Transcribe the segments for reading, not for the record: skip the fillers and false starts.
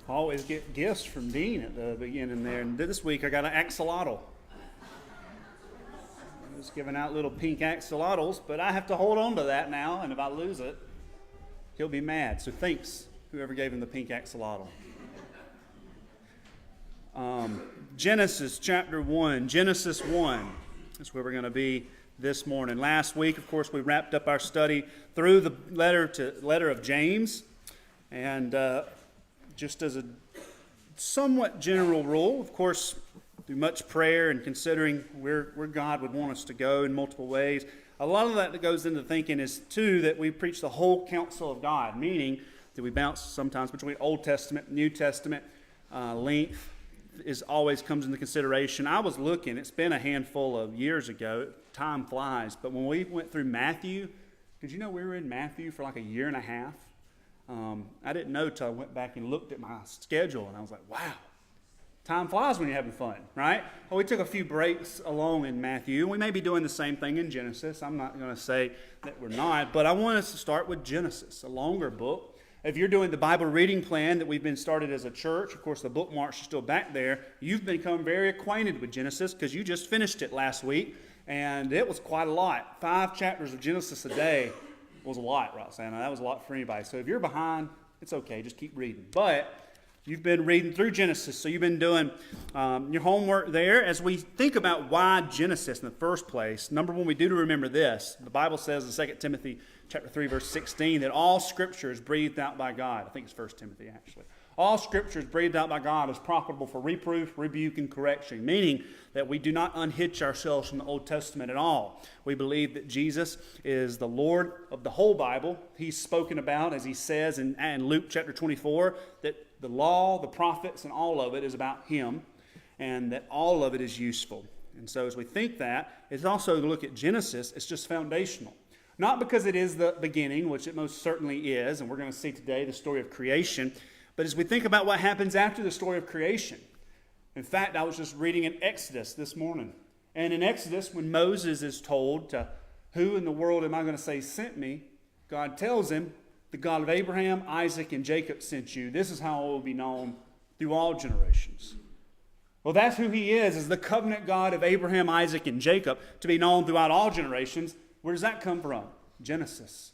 I always get gifts from Dean at the beginning there. And this week I got an axolotl. I was giving out little pink axolotls, but I have to hold on to that now. And if I lose it, he'll be mad. So thanks, whoever gave him the pink axolotl. Genesis chapter 1. Genesis 1. That's where we're going to be this morning. Last week, of course, we wrapped up our study through the letter of James. And just as a somewhat general rule, of course, through much prayer and considering where God would want us to go in multiple ways, a lot of that goes into thinking is, too, that we preach the whole counsel of God, meaning that we bounce sometimes between Old Testament, New Testament, length always comes into consideration. I was looking, it's been a handful of years ago, time flies, but when we went through Matthew, did you know we were in Matthew for like a year and a half? I didn't know till I went back and looked at my schedule, and I was like, wow, time flies when you're having fun, right? Well, we took a few breaks along in Matthew, and we may be doing the same thing in Genesis. I'm not going to say that we're not, but I want us to start with Genesis, a longer book. If you're doing the Bible reading plan that we've been started as a church, of course the bookmarks are still back there, you've become very acquainted with Genesis because you just finished it last week, and it was quite a lot. 5 chapters of Genesis a day was a lot, Roxanna. That was a lot for anybody. So if you're behind, it's okay. Just keep reading. But you've been reading through Genesis, so you've been doing your homework there. As we think about why Genesis in the first place, number one, we do to remember this. The Bible says in 2 Timothy chapter 3, verse 16, that all Scripture is breathed out by God. I think it's 1 Timothy, actually. All Scripture is breathed out by God is profitable for reproof, rebuke, and correction, meaning that we do not unhitch ourselves from the Old Testament at all. We believe that Jesus is the Lord of the whole Bible. He's spoken about, as he says in Luke chapter 24, that the law, the prophets, and all of it is about him, and that all of it is useful. And so as we think that, it's also to look at Genesis, it's just foundational. Not because it is the beginning, which it most certainly is, and we're going to see today the story of creation, but as we think about what happens after the story of creation. In fact, I was just reading in Exodus this morning. And in Exodus, when Moses is told to, who in the world am I going to say sent me? God tells him, the God of Abraham, Isaac, and Jacob sent you. This is how it will be known through all generations. Well, that's who he is the covenant God of Abraham, Isaac, and Jacob, to be known throughout all generations. Where does that come from? Genesis.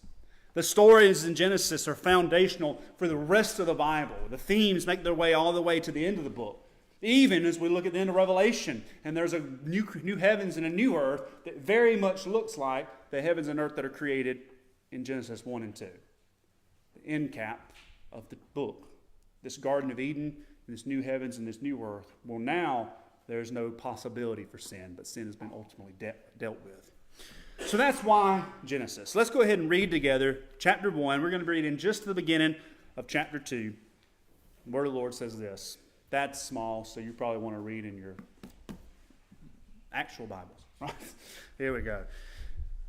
The stories in Genesis are foundational for the rest of the Bible. The themes make their way all the way to the end of the book. Even as we look at the end of Revelation, and there's a new heavens and a new earth that very much looks like the heavens and earth that are created in Genesis 1 and 2. The end cap of the book. This Garden of Eden, and this new heavens and this new earth. Well, now there's no possibility for sin, but sin has been ultimately dealt with. So that's why Genesis. Let's go ahead and read together chapter 1. We're going to read in just the beginning of chapter 2. The word of the Lord says this. That's small, so you probably want to read in your actual Bibles. Right? Here we go.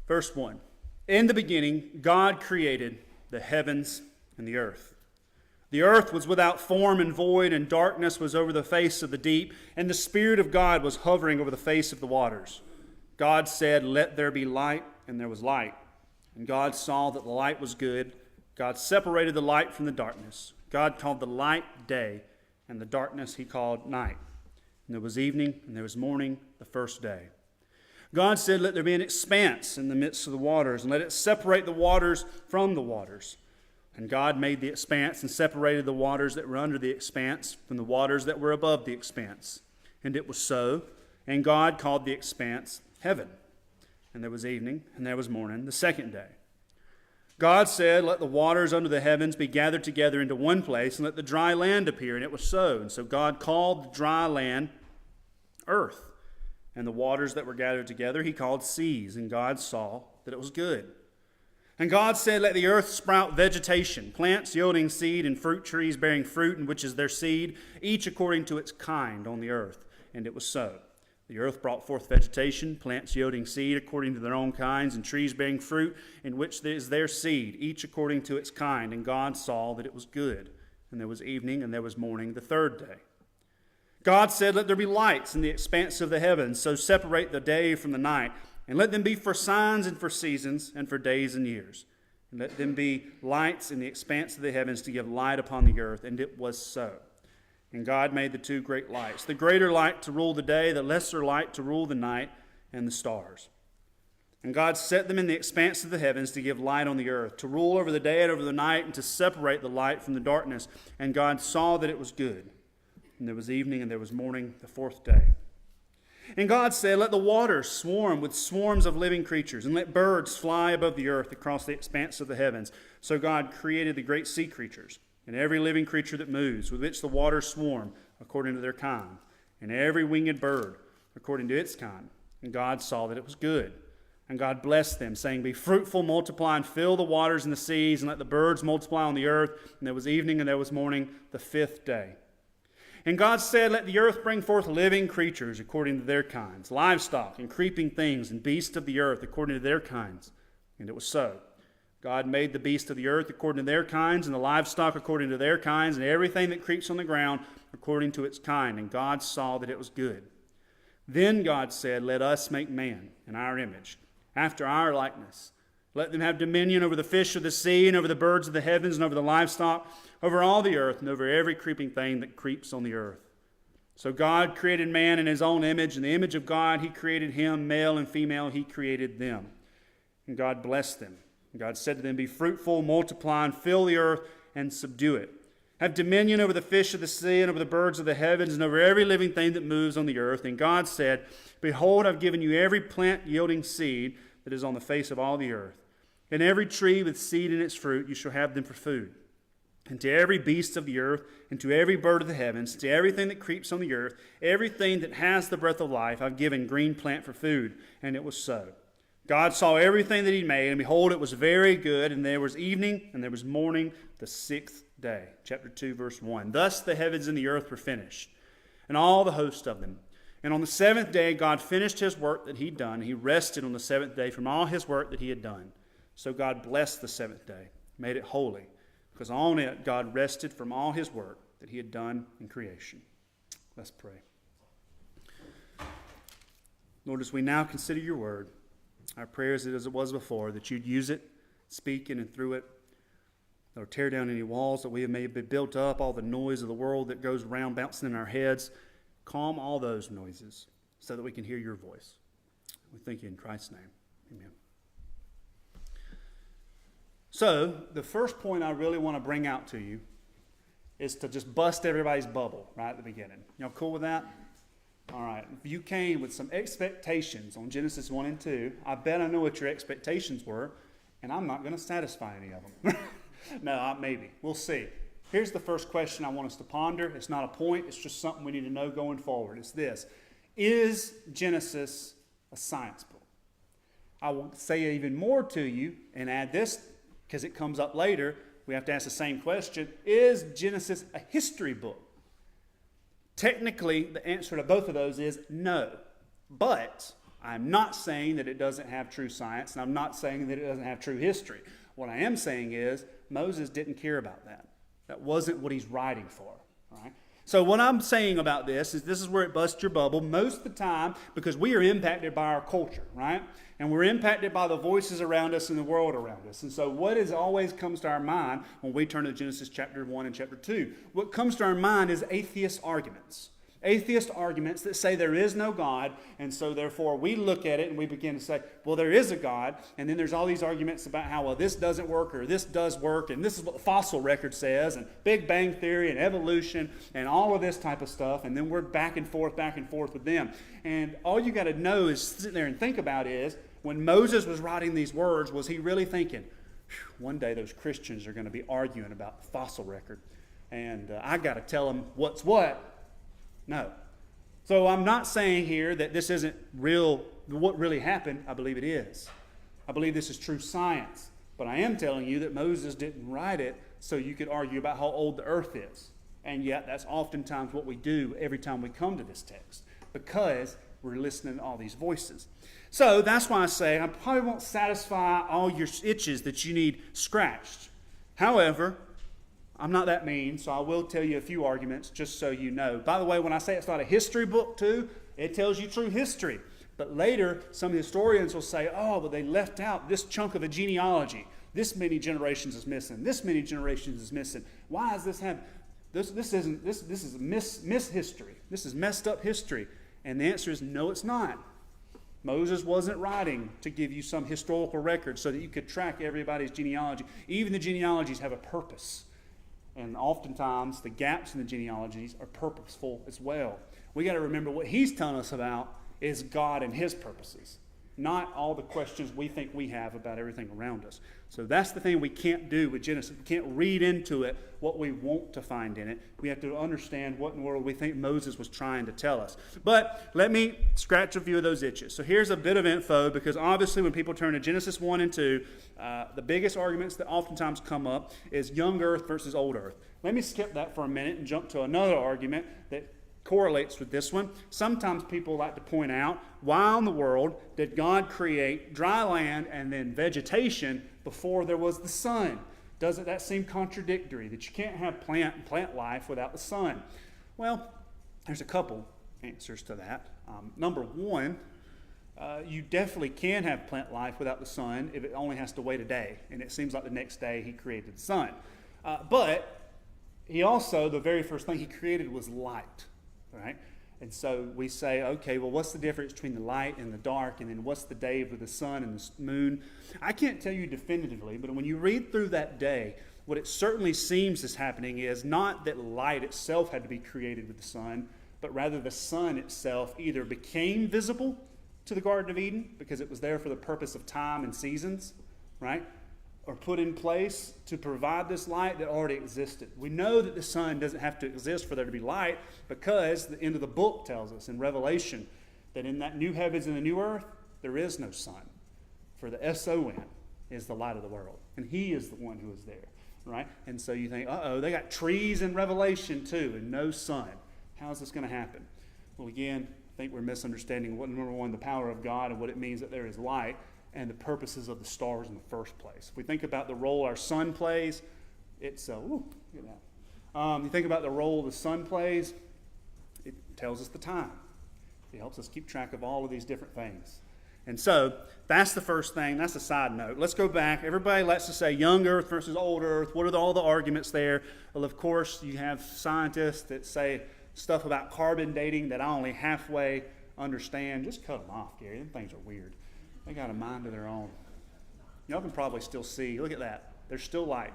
Verse 1. In the beginning, God created the heavens and the earth. The earth was without form and void, and darkness was over the face of the deep, and the Spirit of God was hovering over the face of the waters. God said, "Let there be light," and there was light. And God saw that the light was good. God separated the light from the darkness. God called the light day, and the darkness he called night. And there was evening, and there was morning, the first day. God said, "Let there be an expanse in the midst of the waters, and let it separate the waters from the waters." And God made the expanse and separated the waters that were under the expanse from the waters that were above the expanse. And it was so. And God called the expanse heaven. And there was evening, and there was morning, the second day. God said, "Let the waters under the heavens be gathered together into one place, and let the dry land appear." And it was so. And so God called the dry land earth. And the waters that were gathered together he called seas. And God saw that it was good. And God said, "Let the earth sprout vegetation, plants yielding seed, and fruit trees bearing fruit, in which is their seed, each according to its kind on the earth." And it was so. The earth brought forth vegetation, plants yielding seed according to their own kinds, and trees bearing fruit, in which is their seed, each according to its kind. And God saw that it was good. And there was evening, and there was morning, the third day. God said, "Let there be lights in the expanse of the heavens, so separate the day from the night, and let them be for signs and for seasons and for days and years. And let them be lights in the expanse of the heavens to give light upon the earth." And it was so. And God made the two great lights, the greater light to rule the day, the lesser light to rule the night, and the stars. And God set them in the expanse of the heavens to give light on the earth, to rule over the day and over the night, and to separate the light from the darkness. And God saw that it was good. And there was evening and there was morning, the fourth day. And God said, let the waters swarm with swarms of living creatures, and let birds fly above the earth across the expanse of the heavens. So God created the great sea creatures, and every living creature that moves, with which the waters swarm, according to their kind, and every winged bird, according to its kind. And God saw that it was good. And God blessed them, saying, be fruitful, multiply, and fill the waters and the seas, and let the birds multiply on the earth. And there was evening and there was morning, the fifth day. And God said, let the earth bring forth living creatures according to their kinds, livestock and creeping things and beasts of the earth according to their kinds. And it was so. God made the beasts of the earth according to their kinds, and the livestock according to their kinds, and everything that creeps on the ground according to its kind. And God saw that it was good. Then God said, let us make man in our image, after our likeness. Let them have dominion over the fish of the sea, and over the birds of the heavens, and over the livestock, over all the earth, and over every creeping thing that creeps on the earth. So God created man in his own image. In the image of God he created him, male and female he created them. And God blessed them. And God said to them, be fruitful, multiply, and fill the earth, and subdue it. Have dominion over the fish of the sea, and over the birds of the heavens, and over every living thing that moves on the earth. And God said, behold, I've given you every plant yielding seed that is on the face of all the earth. And every tree with seed in its fruit, you shall have them for food. And to every beast of the earth, and to every bird of the heavens, to everything that creeps on the earth, everything that has the breath of life, I've given green plant for food. And it was so. God saw everything that he made, and behold, it was very good. And there was evening, and there was morning, the sixth day. Chapter 2, verse 1. Thus the heavens and the earth were finished, and all the host of them. And on the seventh day, God finished his work that he'd done. He rested on the seventh day from all his work that he had done. So God blessed the seventh day, made it holy, because on it God rested from all his work that he had done in creation. Let's pray. Lord, as we now consider your word, our prayer is as it was before, that you'd use it, speak in and through it, or tear down any walls that we have maybe built up, all the noise of the world that goes around bouncing in our heads. Calm all those noises so that we can hear your voice. We thank you in Christ's name. Amen. So, the first point I really want to bring out to you is to just bust everybody's bubble right at the beginning. Y'all cool with that? All right. If you came with some expectations on Genesis 1 and 2, I bet I know what your expectations were, and I'm not going to satisfy any of them. No, maybe. We'll see. Here's the first question I want us to ponder. It's not a point. It's just something we need to know going forward. It's this. Is Genesis a science book? I will say even more to you and add this because it comes up later. We have to ask the same question. Is Genesis a history book? Technically, the answer to both of those is no. But I'm not saying that it doesn't have true science, and I'm not saying that it doesn't have true history. What I am saying is Moses didn't care about that. That wasn't what he's writing for. Right? So what I'm saying about this is where it busts your bubble most of the time, because we are impacted by our culture, right? And we're impacted by the voices around us and the world around us. And so what always comes to our mind when we turn to Genesis chapter 1 and chapter 2? What comes to our mind is atheist arguments. Atheist arguments that say there is no God, and so therefore we look at it and we begin to say, well, there is a God, and then there's all these arguments about how, well, this doesn't work or this does work, and this is what the fossil record says, and Big Bang Theory and evolution and all of this type of stuff, and then we're back and forth with them. And all you got to know is sit there and think about is, when Moses was writing these words, was he really thinking, one day those Christians are going to be arguing about the fossil record, and I got to tell them what's what? No. So I'm not saying here that this isn't real, what really happened. I believe it is. I believe this is true science. But I am telling you that Moses didn't write it so you could argue about how old the earth is. And yet that's oftentimes what we do every time we come to this text, because we're listening to all these voices. So that's why I say I probably won't satisfy all your itches that you need scratched. However, I'm not that mean, so I will tell you a few arguments just so you know. By the way, when I say it's not a history book too, it tells you true history. But later, some historians will say, oh, but they left out this chunk of a genealogy. This many generations is missing. This many generations is missing. Why is this happening? This is miss history. This is messed up history. And the answer is no, it's not. Moses wasn't writing to give you some historical record so that you could track everybody's genealogy. Even the genealogies have a purpose. And oftentimes the gaps in the genealogies are purposeful as well. We got to remember what he's telling us about is God and his purposes, not all the questions we think we have about everything around us. So that's the thing we can't do with Genesis. We can't read into it what we want to find in it. We have to understand what in the world we think Moses was trying to tell us. But let me scratch a few of those itches. So here's a bit of info, because obviously when people turn to Genesis 1 and 2, the biggest arguments that oftentimes come up is young earth versus old earth. Let me skip that for a minute and jump to another argument that correlates with this one. Sometimes people like to point out, why in the world did God create dry land and then vegetation before there was the sun? Doesn't that seem contradictory, that you can't have plant life without the sun? Well, there's a couple answers to that. Number one, you definitely can have plant life without the sun if it only has to wait a day. And it seems like the next day he created the sun. But he also, the very first thing he created was light. Right? And so we say, okay, well, what's the difference between the light and the dark? And then what's the day with the sun and the moon? I can't tell you definitively, but when you read through that day, what it certainly seems is happening is not that light itself had to be created with the sun, but rather the sun itself either became visible to the Garden of Eden because it was there for the purpose of time and seasons, right? Or put in place to provide this light that already existed. We know that the sun doesn't have to exist for there to be light, because the end of the book tells us in Revelation that in that new heavens and the new earth, there is no sun. For the S-O-N is the light of the world. And he is the one who is there, right? And so you think, they got trees in Revelation too and no sun. How is this going to happen? Well, again, I think we're misunderstanding number one, the power of God and what it means that there is light, and the purposes of the stars in the first place. If we think about the role our sun plays, it's you think about the role the sun plays, it tells us the time. It helps us keep track of all of these different things. And so that's the first thing. That's a side note. Let's go back. Everybody likes to say young earth versus old earth. What are all the arguments there? Well, of course, you have scientists that say stuff about carbon dating that I only halfway understand. Just cut them off, Gary. Them things are weird. They got a mind of their own. Y'all can probably still see. Look at that. There's still light.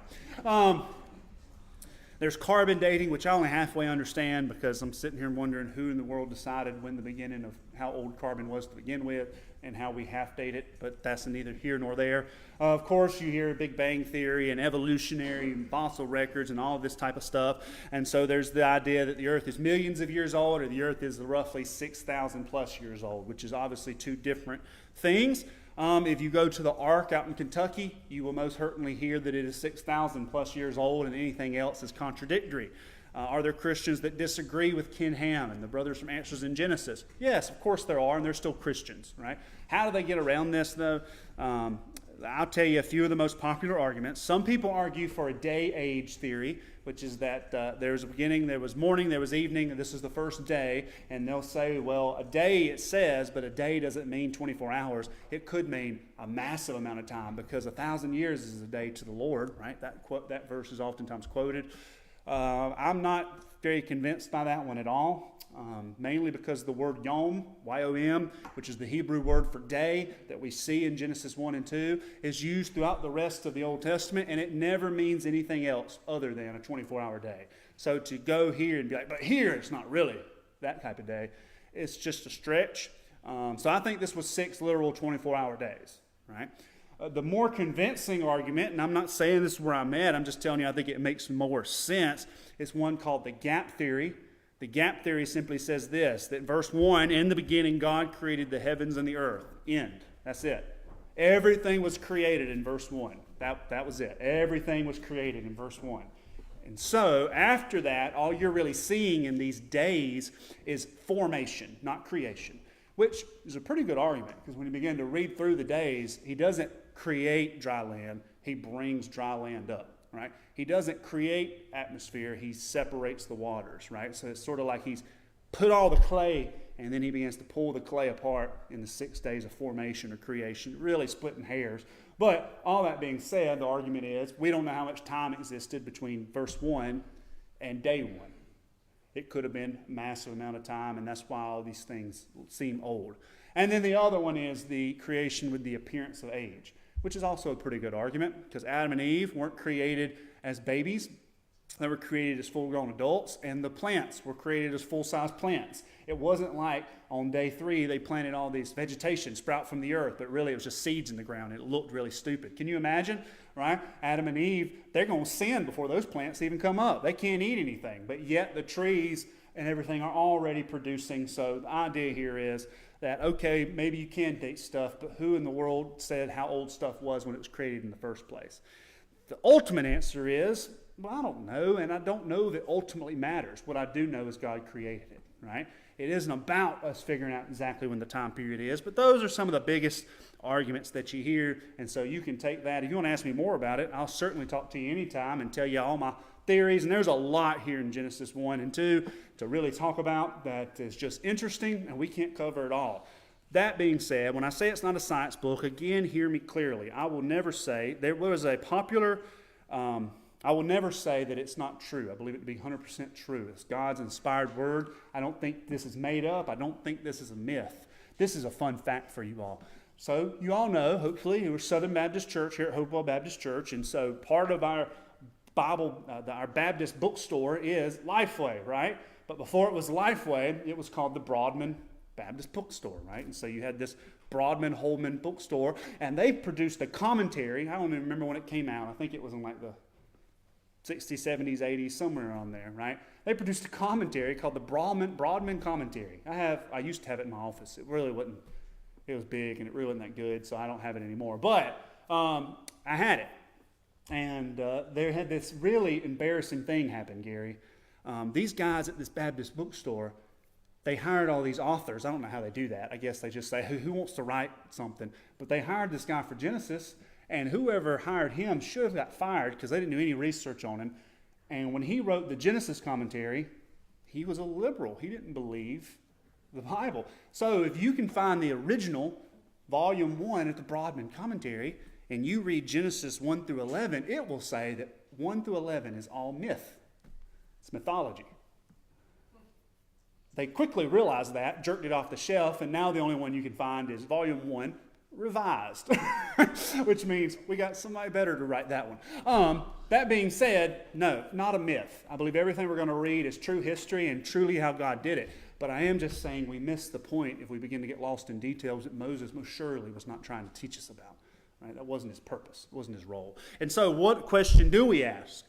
There's carbon dating, which I only halfway understand because I'm sitting here wondering who in the world decided when the beginning of how old carbon was to begin with and how we half date it, but that's neither here nor there. Of course, you hear Big Bang Theory and evolutionary and fossil records and all of this type of stuff. And so there's the idea that the Earth is millions of years old, or the Earth is roughly 6,000 plus years old, which is obviously two different things. If you go to the Ark out in Kentucky, you will most certainly hear that it is 6,000 plus years old, and anything else is contradictory. Are there Christians that disagree with Ken Ham and the brothers from Answers in Genesis? Yes, of course there are, and they're still Christians, right? How do they get around this, though? I'll tell you a few of the most popular arguments. Some people argue for a day-age theory, which is that there was a beginning, there was morning, there was evening, and this is the first day. And they'll say, well, a day it says, but a day doesn't mean 24 hours. It could mean a massive amount of time, because 1,000 years is a day to the Lord, right? That verse is oftentimes quoted. I'm not very convinced by that one at all. Mainly because the word yom, Y-O-M, which is the Hebrew word for day that we see in Genesis 1 and 2, is used throughout the rest of the Old Testament, and it never means anything else other than a 24-hour day. So to go here and be like, but here it's not really that type of day, it's just a stretch. So I think this was 6 literal 24-hour days, right? The more convincing argument, and I'm not saying this is where I'm at, I'm just telling you I think it makes more sense, is one called the gap theory. The gap theory simply says this, that verse 1, in the beginning God created the heavens and the earth. End. That's it. Everything was created in verse 1. That was it. Everything was created in verse 1. And so after that, all you're really seeing in these days is formation, not creation, which is a pretty good argument, because when you begin to read through the days, he doesn't create dry land, he brings dry land up. Right? He doesn't create atmosphere, he separates the waters, right? So it's sort of like he's put all the clay, and then he begins to pull the clay apart in the 6 days of formation or creation, really splitting hairs. But all that being said, the argument is we don't know how much time existed between verse 1 and day one. It could have been a massive amount of time, and that's why all these things seem old. And then the other one is the creation with the appearance of age, which is also a pretty good argument, because Adam and Eve weren't created as babies. They were created as full-grown adults, and the plants were created as full-size plants. It wasn't like on day 3 they planted all these vegetation sprout from the earth, but really it was just seeds in the ground. It looked really stupid. Can you imagine, right? Adam and Eve, they're going to sin before those plants even come up. They can't eat anything, but yet the trees and everything are already producing. So the idea here is that, okay, maybe you can date stuff, but who in the world said how old stuff was when it was created in the first place? The ultimate answer is, well, I don't know, and I don't know that ultimately matters. What I do know is God created it, right? It isn't about us figuring out exactly when the time period is, but those are some of the biggest arguments that you hear, and so you can take that. If you want to ask me more about it, I'll certainly talk to you anytime and tell you all my theories, and there's a lot here in Genesis 1 and 2 to really talk about that is just interesting, and we can't cover it all. That being said, when I say it's not a science book, again, hear me clearly. I will never say, there was a popular... I will never say that it's not true. I believe it to be 100% true. It's God's inspired word. I don't think this is made up. I don't think this is a myth. This is a fun fact for you all. So you all know, hopefully, we're Southern Baptist Church here at Hopewell Baptist Church, and so part of our Bible, our Baptist bookstore is Lifeway, right? But before it was Lifeway, it was called the Broadman Baptist Bookstore, right? And so you had this Broadman Holman bookstore, and they produced a commentary. I don't even remember when it came out. I think it was in like the 60s, 70s, 80s, somewhere on there, right? They produced a commentary called the Broadman Commentary. I used to have it in my office. It really wasn't, it was big and it really wasn't that good, so I don't have it anymore. But I had it. And there had this really embarrassing thing happen, Gary. These guys at this Baptist bookstore, they hired all these authors. I don't know how they do that. I guess they just say, who wants to write something? But they hired this guy for Genesis, and whoever hired him should have got fired because they didn't do any research on him. And when he wrote the Genesis commentary, he was a liberal. He didn't believe the Bible. So if you can find the original, volume 1 at the Broadman commentary, and you read Genesis 1 through 11, it will say that 1 through 11 is all myth. It's mythology. They quickly realized that, jerked it off the shelf, and now the only one you can find is volume 1, revised, which means we got somebody better to write that one. That being said, no, not a myth. I believe everything we're going to read is true history and truly how God did it. But I am just saying we miss the point if we begin to get lost in details that Moses most surely was not trying to teach us about. Right? That wasn't his purpose. It wasn't his role. And so what question do we ask?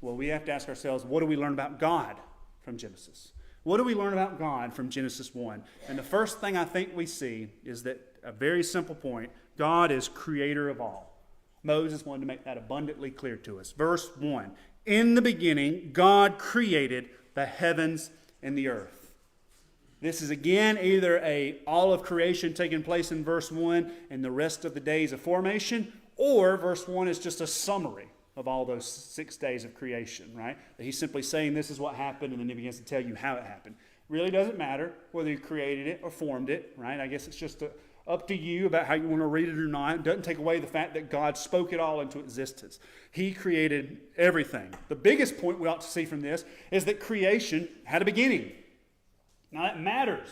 Well, we have to ask ourselves, what do we learn about God from Genesis? What do we learn about God from Genesis 1? And the first thing I think we see is that a very simple point, God is creator of all. Moses wanted to make that abundantly clear to us. Verse 1, in the beginning, God created the heavens and the earth. This is again either all of creation taking place in verse 1 and the rest of the days of formation, or verse 1 is just a summary of all those 6 days of creation, right? That he's simply saying this is what happened, and then he begins to tell you how it happened. Really doesn't matter whether you created it or formed it, right? I guess it's just up to you about how you want to read it or not. It doesn't take away the fact that God spoke it all into existence. He created everything. The biggest point we ought to see from this is that creation had a beginning. Now that matters,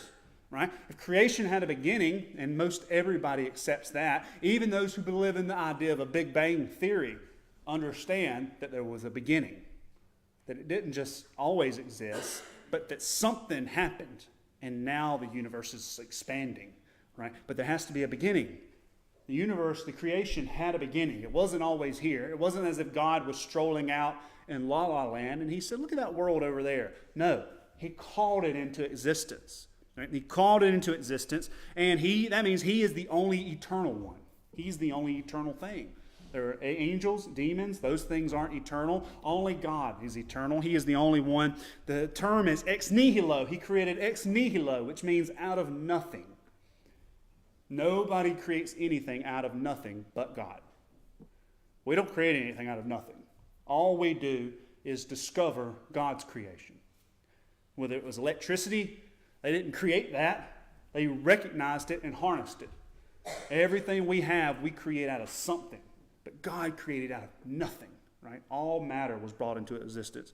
right? If creation had a beginning, and most everybody accepts that, even those who believe in the idea of a Big Bang theory understand that there was a beginning, that it didn't just always exist, but that something happened, and now the universe is expanding, right? But there has to be a beginning. The universe, the creation had a beginning. It wasn't always here. It wasn't as if God was strolling out in La La Land and he said, look at that world over there. No, he called it into existence. Right? He called it into existence, and that means he is the only eternal one. He's the only eternal thing. There are angels, demons, those things aren't eternal. Only God is eternal. He is the only one. The term is ex nihilo. He created ex nihilo, which means out of nothing. Nobody creates anything out of nothing but God. We don't create anything out of nothing. All we do is discover God's creation. Whether it was electricity, they didn't create that. They recognized it and harnessed it. Everything we have, we create out of something. But God created out of nothing, right? All matter was brought into existence.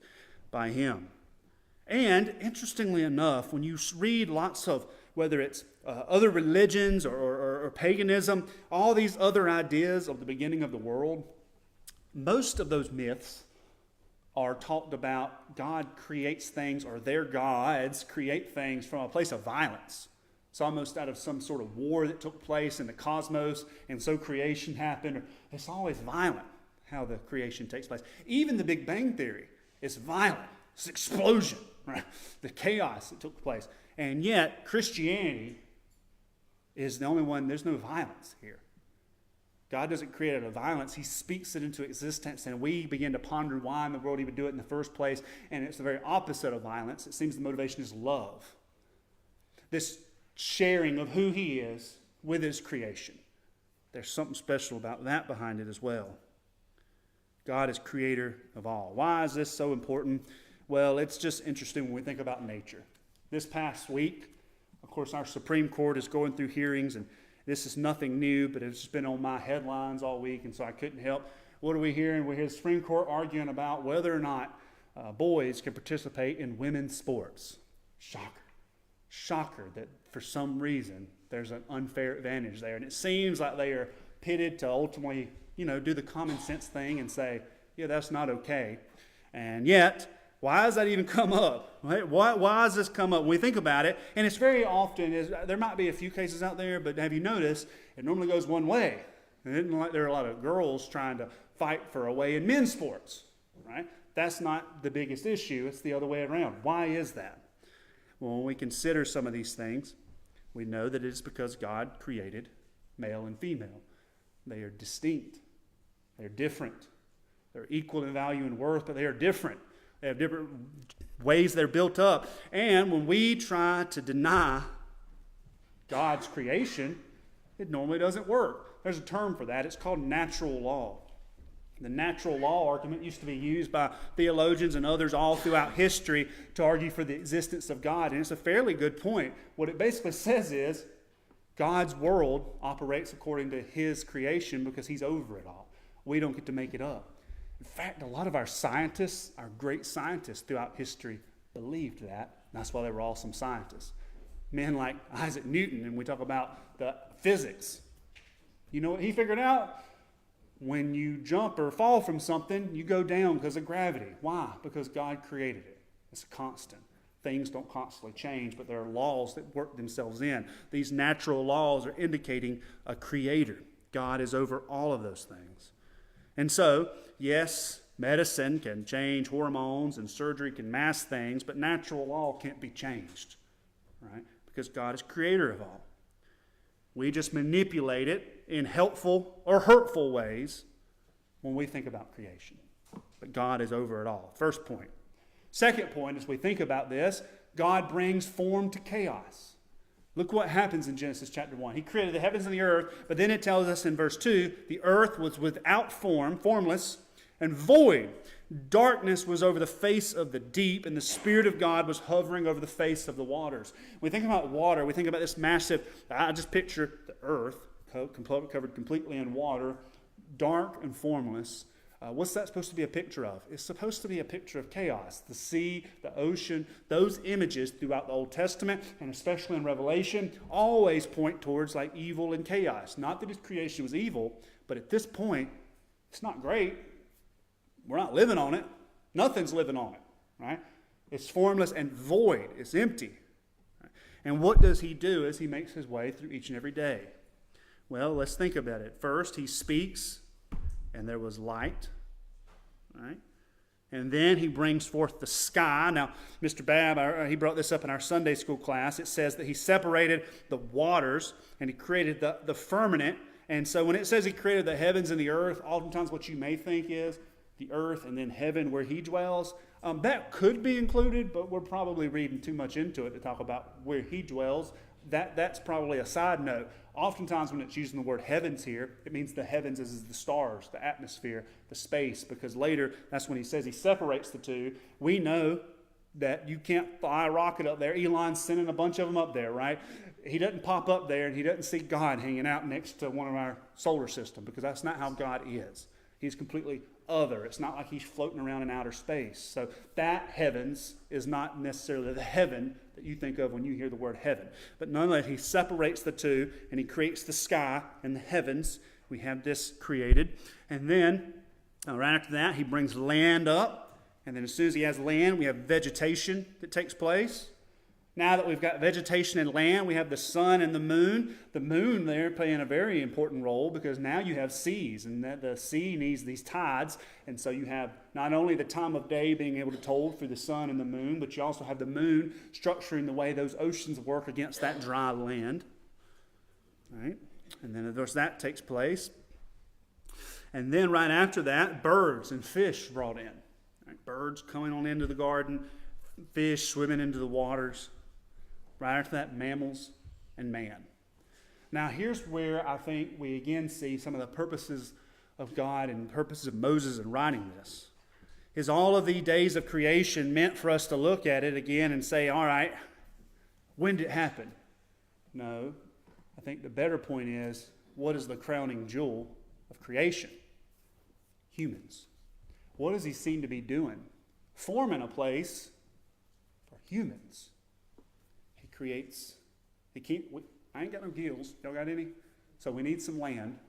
by him. And interestingly enough, when you read lots of, whether it's other religions or paganism, all these other ideas of the beginning of the world, most of those myths are talked about God creates things, or their gods create things from a place of violence. It's almost out of some sort of war that took place in the cosmos, and so creation happened. It's always violent how the creation takes place. Even the Big Bang Theory is violent. It's an explosion, right? The chaos that took place. And yet, Christianity is the only one, there's no violence here. God doesn't create it out of violence. He speaks it into existence, and we begin to ponder why in the world he would do it in the first place, and it's the very opposite of violence. It seems the motivation is love. This sharing of who he is with his creation. There's something special about that behind it as well. God is creator of all. Why is this so important? Well, it's just interesting when we think about nature. This past week, of course, our Supreme Court is going through hearings, and this is nothing new, but it's just been on my headlines all week, and so I couldn't help. What are we hearing? We hear the Supreme Court arguing about whether or not boys can participate in women's sports. Shocker. Shocker that for some reason there's an unfair advantage there. And it seems like they are pitted to ultimately, do the common sense thing and say, yeah, that's not okay. And yet, why does that even come up? Right? Why does this come up? When we think about it, and it's very often, there might be a few cases out there, but have you noticed it normally goes one way? It isn't like there are a lot of girls trying to fight for a way in men's sports, right? That's not the biggest issue. It's the other way around. Why is that? Well, when we consider some of these things, we know that it is because God created male and female. They are distinct. They're different. They're equal in value and worth, but they are different. They have different ways they're built up. And when we try to deny God's creation, it normally doesn't work. There's a term for that. It's called natural law. The natural law argument used to be used by theologians and others all throughout history to argue for the existence of God. And it's a fairly good point. What it basically says is God's world operates according to his creation because he's over it all. We don't get to make it up. In fact, a lot of our scientists, our great scientists throughout history, believed that. That's why they were awesome scientists. Men like Isaac Newton, and we talk about the physics. You know what he figured out? When you jump or fall from something, you go down because of gravity. Why? Because God created it. It's constant. Things don't constantly change, but there are laws that work themselves in. These natural laws are indicating a creator. God is over all of those things. And so, yes, medicine can change hormones and surgery can mask things, but natural law can't be changed, right? Because God is creator of all. We just manipulate it in helpful or hurtful ways when we think about creation. But God is over it all. First point. Second point, as we think about this, God brings form to chaos. Look what happens in Genesis chapter 1. He created the heavens and the earth, but then it tells us in verse 2, the earth was without form, formless, and void. Darkness was over the face of the deep, and the Spirit of God was hovering over the face of the waters. When we think about water, we think about this massive, I just picture the earth covered completely in water, dark and formless. What's that supposed to be a picture of? It's supposed to be a picture of chaos. The sea, the ocean, those images throughout the Old Testament, and especially in Revelation, always point towards like evil and chaos. Not that his creation was evil, but at this point, it's not great. We're not living on it. Nothing's living on it, right? It's formless and void. It's empty. Right? And what does he do as he makes his way through each and every day? Well, let's think about it. First, he speaks, and there was light, right? And then he brings forth the sky. Now, Mr. Babb, he brought this up in our Sunday school class. It says that he separated the waters, and he created the firmament. And so when it says he created the heavens and the earth, oftentimes what you may think is the earth and then heaven where he dwells. That could be included, but we're probably reading too much into it to talk about where he dwells. That's probably a side note. Oftentimes when it's using the word heavens here, it means the heavens is the stars, the atmosphere, the space, because later that's when he says he separates the two. We know that you can't fly a rocket up there. Elon's sending a bunch of them up there, right? He doesn't pop up there and he doesn't see God hanging out next to one of our solar system, because that's not how God is. He's completely other. It's not like he's floating around in outer space. So that heavens is not necessarily the heaven that you think of when you hear the word heaven. But nonetheless, he separates the two, and he creates the sky and the heavens. We have this created. And then, right after that, he brings land up. And then as soon as he has land, we have vegetation that takes place. Now that we've got vegetation and land, we have the sun and the moon. The moon there playing a very important role because now you have seas, and that the sea needs these tides. And so you have not only the time of day being able to told through the sun and the moon, but you also have the moon structuring the way those oceans work against that dry land. Right? And then, of course, that takes place. And then right after that, birds and fish brought in. Right? Birds coming on into the garden, fish swimming into the waters. Right after that, mammals and man. Now, here's where I think we again see some of the purposes of God and purposes of Moses in writing this. Is all of the days of creation meant for us to look at it again and say, all right, when did it happen? No. I think the better point is, what is the crowning jewel of creation? Humans. What does he seem to be doing? Forming a place for humans. Creates, I ain't got no gills. Y'all got any? So we need some land.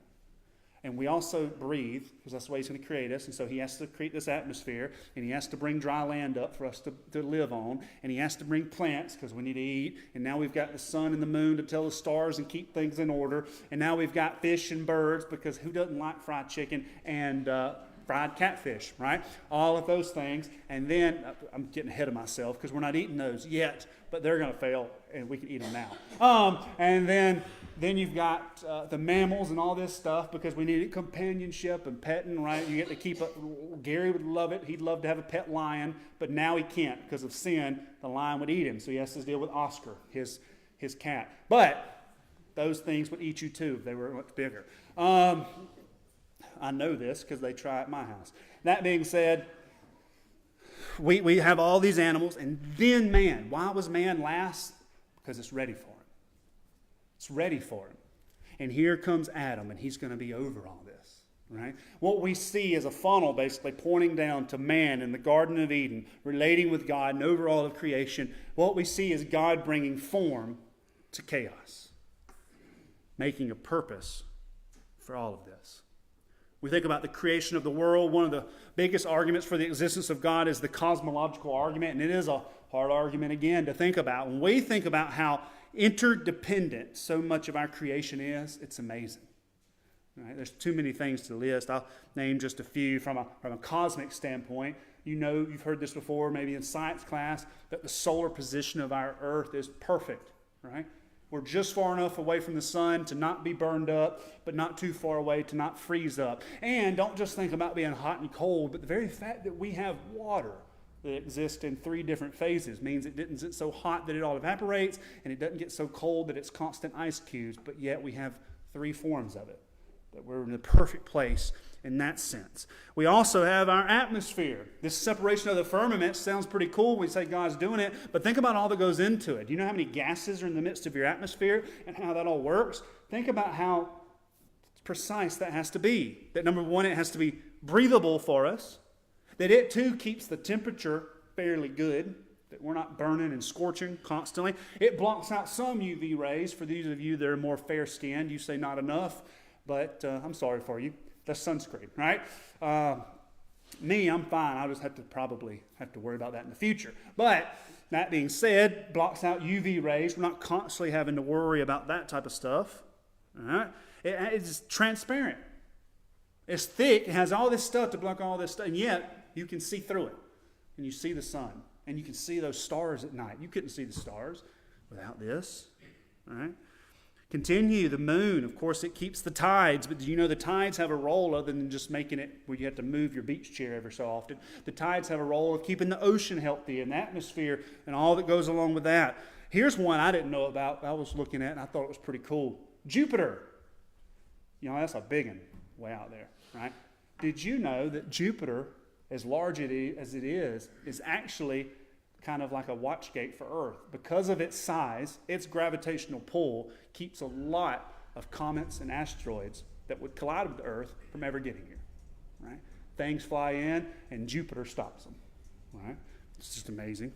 And we also breathe, because that's the way he's going to create us. And so he has to create this atmosphere, and he has to bring dry land up for us to live on. And he has to bring plants, because we need to eat. And now we've got the sun and the moon to tell the stars and keep things in order. And now we've got fish and birds, because who doesn't like fried chicken and fried catfish, right? All of those things. And then, I'm getting ahead of myself, because we're not eating those yet, but they're going to fail, and we can eat them now. And then you've got the mammals and all this stuff, because we needed companionship and petting, right? You get to keep Gary would love it. He'd love to have a pet lion, but now he can't because of sin. The lion would eat him, so he has to deal with Oscar, his cat. But those things would eat you too if they were much bigger. I know this because they try at my house. That being said, we have all these animals, and then man. Why was man last? Because it's ready for him. It's ready for him. And here comes Adam, and he's going to be over all this, right? What we see is a funnel basically pointing down to man in the Garden of Eden, relating with God and over all of creation. What we see is God bringing form to chaos, making a purpose for all of this. We think about the creation of the world. One of the biggest arguments for the existence of God is the cosmological argument, and it is a hard argument, again, to think about. When we think about how interdependent so much of our creation is, it's amazing. Right? There's too many things to list. I'll name just a few from a cosmic standpoint. You know, you've heard this before, maybe in science class, that the solar position of our Earth is perfect, right? We're just far enough away from the sun to not be burned up, but not too far away to not freeze up. And don't just think about being hot and cold, but the very fact that we have water that exists in 3 different phases means it didn't get so hot that it all evaporates, and it doesn't get so cold that it's constant ice cubes, but yet we have 3 forms of it. That we're in the perfect place in that sense. We also have our atmosphere. This separation of the firmament sounds pretty cool when we say God's doing it, but think about all that goes into it. Do you know how many gases are in the midst of your atmosphere and how that all works? Think about how precise that has to be. That number one, it has to be breathable for us. That it too keeps the temperature fairly good. That we're not burning and scorching constantly. It blocks out some UV rays. For those of you that are more fair-skinned, you say not enough, but I'm sorry for you. That's sunscreen, right? Me, I'm fine. I'll just probably have to worry about that in the future. But that being said, blocks out UV rays. We're not constantly having to worry about that type of stuff. All right? It's transparent. It's thick. It has all this stuff to block all this stuff. And yet, you can see through it. And you see the sun. And you can see those stars at night. You couldn't see the stars without this. All right? Continue, the moon, of course, it keeps the tides, but do you know the tides have a role other than just making it where you have to move your beach chair every so often? The tides have a role of keeping the ocean healthy and the atmosphere and all that goes along with that. Here's one I didn't know about. I was looking at and I thought it was pretty cool. Jupiter. You know, that's a big one way out there, right? Did you know that Jupiter, as large as it is actually kind of like a watchgate for Earth? Because of its size, its gravitational pull keeps a lot of comets and asteroids that would collide with the Earth from ever getting here, right? Things fly in, and Jupiter stops them. Right? It's just amazing.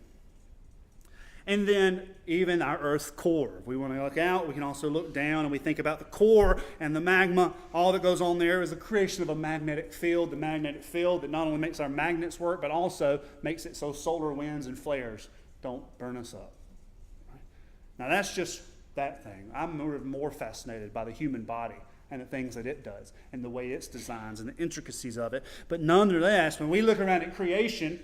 And then even our Earth's core. If we want to look out, we can also look down, and we think about the core and the magma. All that goes on there is the creation of a magnetic field. The magnetic field that not only makes our magnets work, but also makes it so solar winds and flares don't burn us up. Right? Now that's just that thing. I'm more fascinated by the human body and the things that it does and the way it's designed and the intricacies of it. But nonetheless, when we look around at creation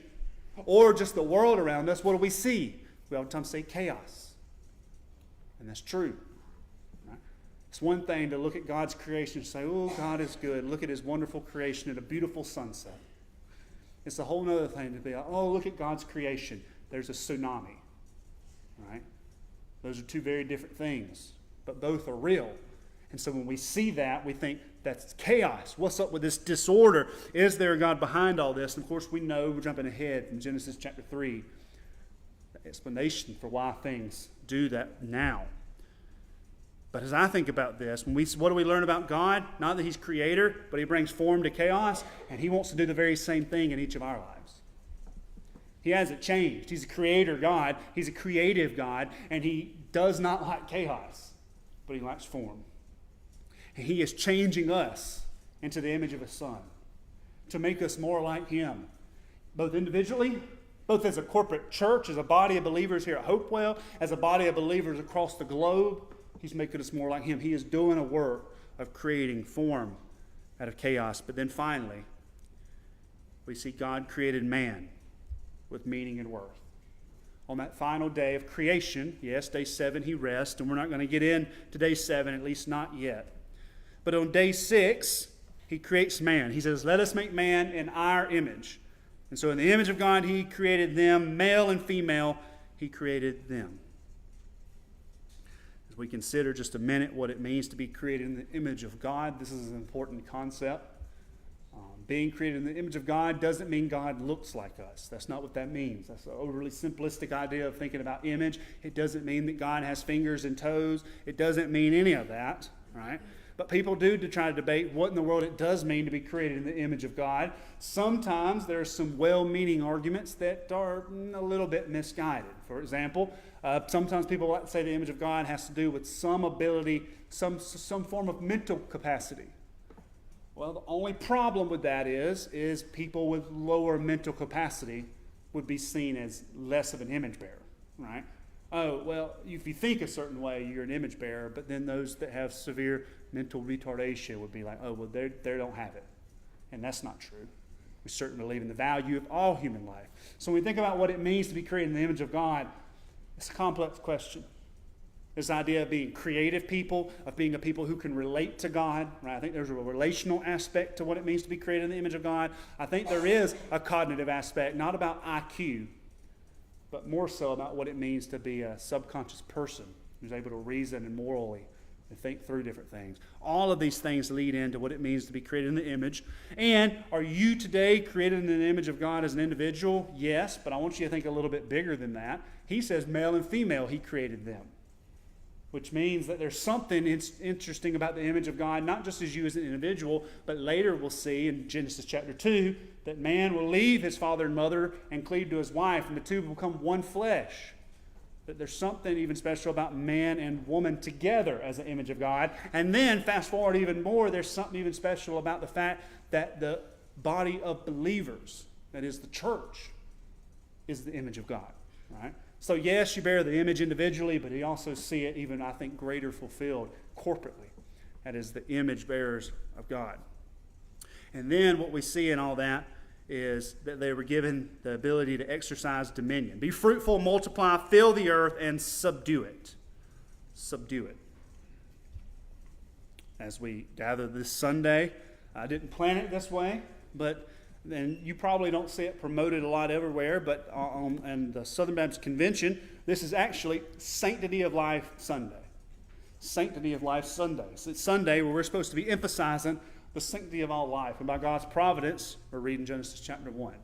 or just the world around us, what do we see? We oftentimes say chaos. And that's true. Right? It's one thing to look at God's creation and say, oh, God is good. Look at his wonderful creation and a beautiful sunset. It's a whole other thing to be like, oh, look at God's creation. There's a tsunami. Right? Those are two very different things, but both are real. And so when we see that, we think that's chaos. What's up with this disorder? Is there a God behind all this? And of course, we know, we're jumping ahead from Genesis chapter 3, explanation for why things do that now. But as I think about this, what do we learn about God? Not that he's creator, but he brings form to chaos, and he wants to do the very same thing in each of our lives. He hasn't changed. He's a creator God. He's a creative God, and he does not like chaos, but he likes form. And he is changing us into the image of his Son to make us more like him, both individually, both as a corporate church, as a body of believers here at Hopewell, as a body of believers across the globe. He's making us more like him. He is doing a work of creating form out of chaos. But then finally, we see God created man with meaning and worth. On that final day of creation, yes, day 7 he rests, and we're not going to get into day 7, at least not yet. But on day 6, he creates man. He says, let us make man in our image. And so in the image of God, he created them, male and female, he created them. As we consider just a minute what it means to be created in the image of God, this is an important concept. Being created in the image of God doesn't mean God looks like us. That's not what that means. That's an overly simplistic idea of thinking about image. It doesn't mean that God has fingers and toes. It doesn't mean any of that, right? But people do to try to debate what in the world it does mean to be created in the image of God. Sometimes there are some well-meaning arguments that are a little bit misguided. For example, sometimes people like to say the image of God has to do with some ability, some form of mental capacity. Well, the only problem with that is people with lower mental capacity would be seen as less of an image bearer, right? Oh, well, if you think a certain way, you're an image bearer, but then those that have severe mental retardation would be like, oh, well, they don't have it. And that's not true. We certainly believe in the value of all human life. So when we think about what it means to be created in the image of God, it's a complex question. This idea of being creative people, of being a people who can relate to God, right? I think there's a relational aspect to what it means to be created in the image of God. I think there is a cognitive aspect, not about IQ, but more so about what it means to be a subconscious person who's able to reason and morally and think through different things. All of these things lead into what it means to be created in the image. And are you today created in the image of God as an individual? Yes, but I want you to think a little bit bigger than that. He says male and female, he created them. Which means that there's something interesting about the image of God, not just as you as an individual, but later we'll see in Genesis chapter 2 that man will leave his father and mother and cleave to his wife, and the two will become one flesh. That there's something even special about man and woman together as an image of God. And then, fast forward even more, there's something even special about the fact that the body of believers, that is the church, is the image of God, right? So yes, you bear the image individually, but you also see it even, I think, greater fulfilled corporately. That is the image bearers of God. And then what we see in all that is that they were given the ability to exercise dominion. Be fruitful, multiply, fill the earth, and subdue it. Subdue it. As we gather this Sunday, I didn't plan it this way, but and you probably don't see it promoted a lot everywhere, but on the Southern Baptist Convention, this is actually Sanctity of Life Sunday. Sanctity of Life Sunday. So it's Sunday where we're supposed to be emphasizing the sanctity of all life. And by God's providence, we're reading Genesis chapter 1.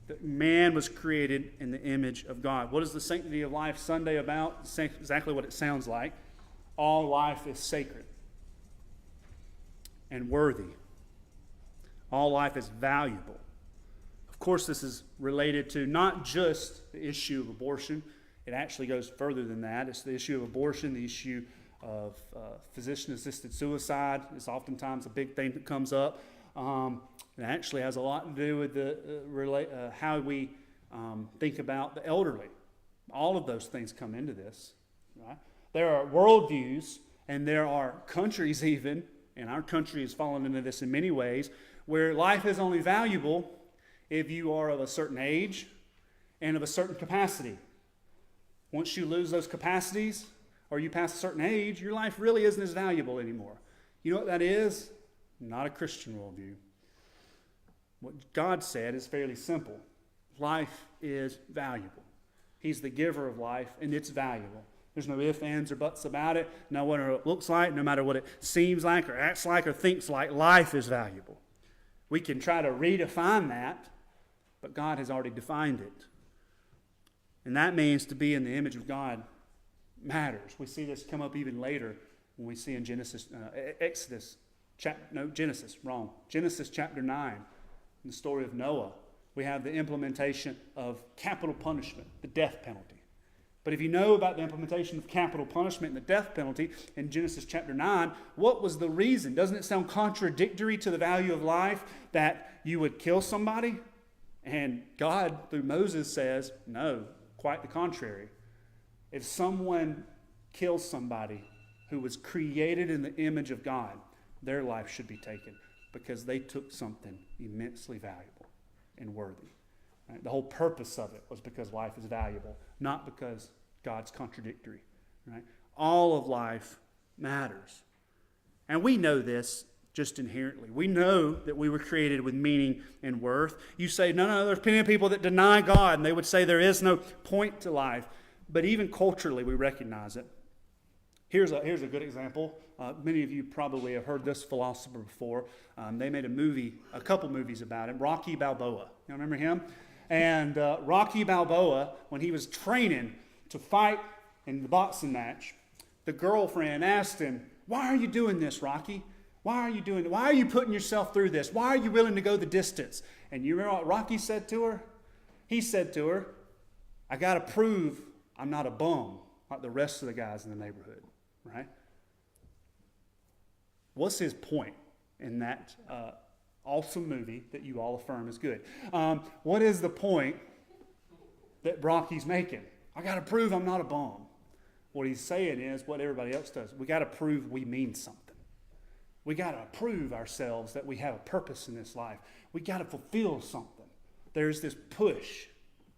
That man was created in the image of God. What is the Sanctity of Life Sunday about? It's exactly what it sounds like. All life is sacred and worthy All life is valuable. Of course, this is related to not just the issue of abortion. It actually goes further than that. It's the issue of abortion, the issue of physician-assisted suicide is oftentimes a big thing that comes up. It actually has a lot to do with how we think about the elderly. All of those things come into this. Right? There are worldviews, and there are countries even, and our country has fallen into this in many ways, where life is only valuable if you are of a certain age and of a certain capacity. Once you lose those capacities, or you pass a certain age, your life really isn't as valuable anymore. You know what that is? Not a Christian worldview. What God said is fairly simple. Life is valuable. He's the giver of life, and it's valuable. There's no ifs, ands, or buts about it. No matter what it looks like, no matter what it seems like, or acts like, or thinks like, life is valuable. We can try to redefine that, but God has already defined it. And that means to be in the image of God matters. We see this come up even later when we see in Genesis chapter 9, in the story of Noah. We have the implementation of capital punishment, the death penalty. But if you know about the implementation of capital punishment and the death penalty in Genesis chapter 9, what was the reason? Doesn't it sound contradictory to the value of life that you would kill somebody? And God, through Moses, says, no, quite the contrary. If someone kills somebody who was created in the image of God, their life should be taken because they took something immensely valuable and worthy. Right? The whole purpose of it was because life is valuable, not because God's contradictory. Right? All of life matters. And we know this just inherently. We know that we were created with meaning and worth. You say, no, there's plenty of people that deny God, and they would say there is no point to life. But even culturally, we recognize it. Here's a good example. Many of you probably have heard this philosopher before. They made a couple movies about him. Rocky Balboa. You remember him? And Rocky Balboa, when he was training to fight in the boxing match, the girlfriend asked him, "Why are you doing this, Rocky? Why are you doing it? Why are you putting yourself through this? Why are you willing to go the distance?" And you remember what Rocky said to her? He said to her, "I got to prove I'm not a bum like the rest of the guys in the neighborhood." Right? What's his point in that awesome movie that you all affirm is good? What is the point that Rocky's making? I got to prove I'm not a bum. What he's saying is what everybody else does. We got to prove we mean something. We got to prove ourselves that we have a purpose in this life. We got to fulfill something. There's this push.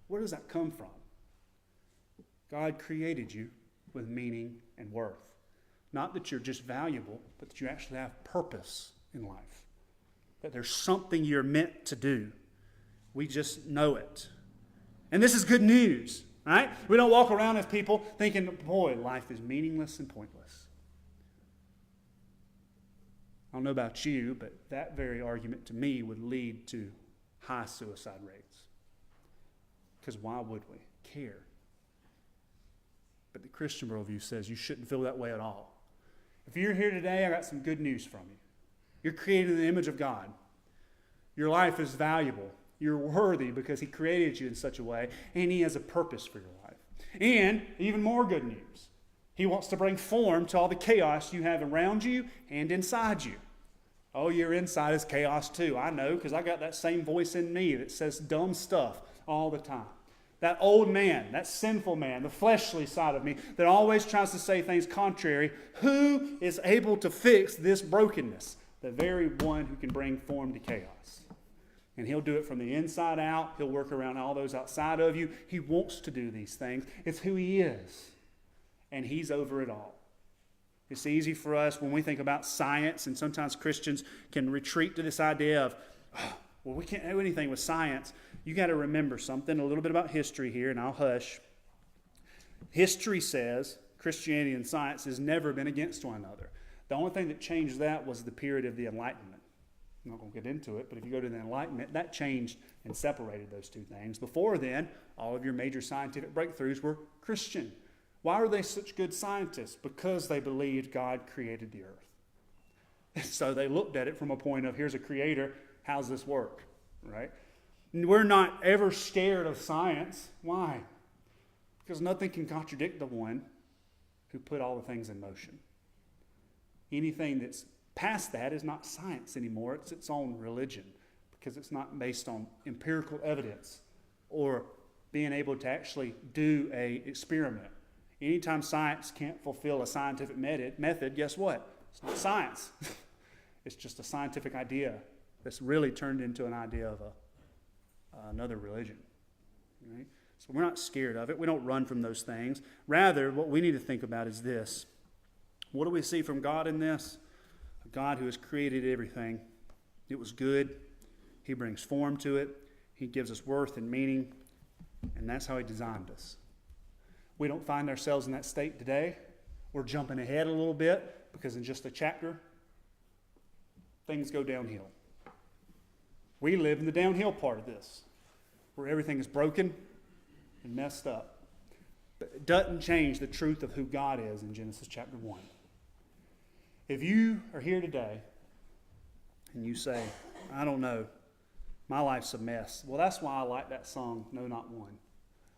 Where does that come from? God created you with meaning and worth. Not that you're just valuable, but that you actually have purpose in life. That there's something you're meant to do. We just know it. And this is good news, right? We don't walk around as people thinking, boy, life is meaningless and pointless. I don't know about you, but that very argument to me would lead to high suicide rates. Because why would we care? But the Christian worldview says you shouldn't feel that way at all. If you're here today, I got some good news from you. You're created in the image of God. Your life is valuable. You're worthy because He created you in such a way, and He has a purpose for your life. And even more good news, He wants to bring form to all the chaos you have around you and inside you. Oh, your inside is chaos too. I know, because I got that same voice in me that says dumb stuff all the time. That old man, that sinful man, the fleshly side of me that always tries to say things contrary. Who is able to fix this brokenness? The very one who can bring form to chaos. And He'll do it from the inside out. He'll work around all those outside of you. He wants to do these things. It's who He is. And He's over it all. It's easy for us when we think about science, and sometimes Christians can retreat to this idea of, well, we can't do anything with science. You got to remember something, a little bit about history here, and I'll hush. History says Christianity and science has never been against one another. The only thing that changed that was the period of the Enlightenment. I'm not going to get into it, but if you go to the Enlightenment, that changed and separated those two things. Before then, all of your major scientific breakthroughs were Christian. Why were they such good scientists? Because they believed God created the earth. So they looked at it from a point of, here's a creator, how's this work, right? And we're not ever scared of science. Why? Because nothing can contradict the one who put all the things in motion. Anything that's past that is not science anymore. It's its own religion because it's not based on empirical evidence or being able to actually do an experiment. Anytime science can't fulfill a scientific method, guess what? It's not science. It's just a scientific idea that's really turned into an idea of another religion. Right? So we're not scared of it. We don't run from those things. Rather, what we need to think about is this. What do we see from God in this? A God who has created everything. It was good. He brings form to it. He gives us worth and meaning. And that's how He designed us. We don't find ourselves in that state today. We're jumping ahead a little bit because in just a chapter, things go downhill. We live in the downhill part of this, where everything is broken and messed up. But it doesn't change the truth of who God is in Genesis chapter 1. If you are here today and you say, I don't know, my life's a mess. Well, that's why I like that song, No Not One.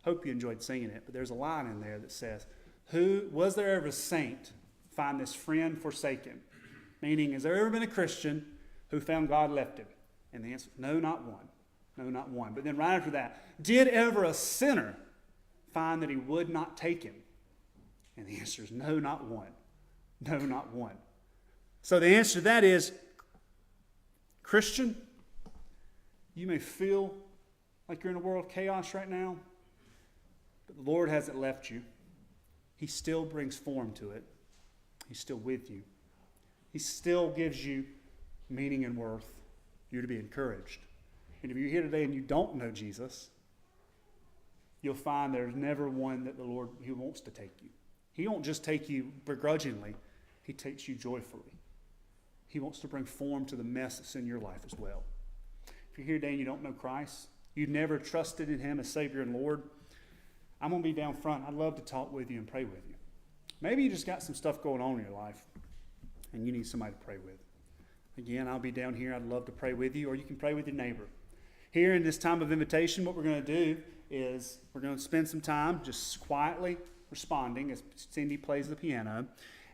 Hope you enjoyed singing it, but there's a line in there that says, was there ever a saint find this friend forsaken? Meaning, has there ever been a Christian who found God left him? And the answer, no, not one. No, not one. But then right after that, did ever a sinner find that He would not take him? And the answer is no, not one. No, not one. So the answer to that is, Christian, you may feel like you're in a world of chaos right now, but the Lord hasn't left you. He still brings form to it. He's still with you. He still gives you meaning and worth. You're to be encouraged. And if you're here today and you don't know Jesus, you'll find there's never one that the Lord, He wants to take you. He won't just take you begrudgingly. He takes you joyfully. He wants to bring form to the mess that's in your life as well. If you're here today and you don't know Christ, you've never trusted in Him as Savior and Lord, I'm going to be down front. I'd love to talk with you and pray with you. Maybe you just got some stuff going on in your life and you need somebody to pray with. Again, I'll be down here. I'd love to pray with you, or you can pray with your neighbor. Here in this time of invitation, what we're going to do is we're going to spend some time just quietly responding as Cindy plays the piano.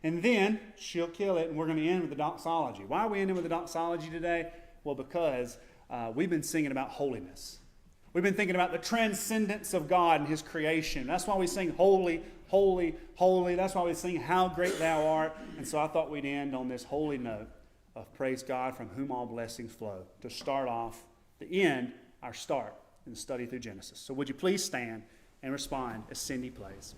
And then she'll kill it, and we're going to end with the doxology. Why are we ending with the doxology today? Well, because we've been singing about holiness. We've been thinking about the transcendence of God and His creation. That's why we sing holy, holy, holy. That's why we sing how great Thou art. And so I thought we'd end on this holy note of praise God from whom all blessings flow. To start off, the end, our start in the study through Genesis. So would you please stand and respond as Cindy plays.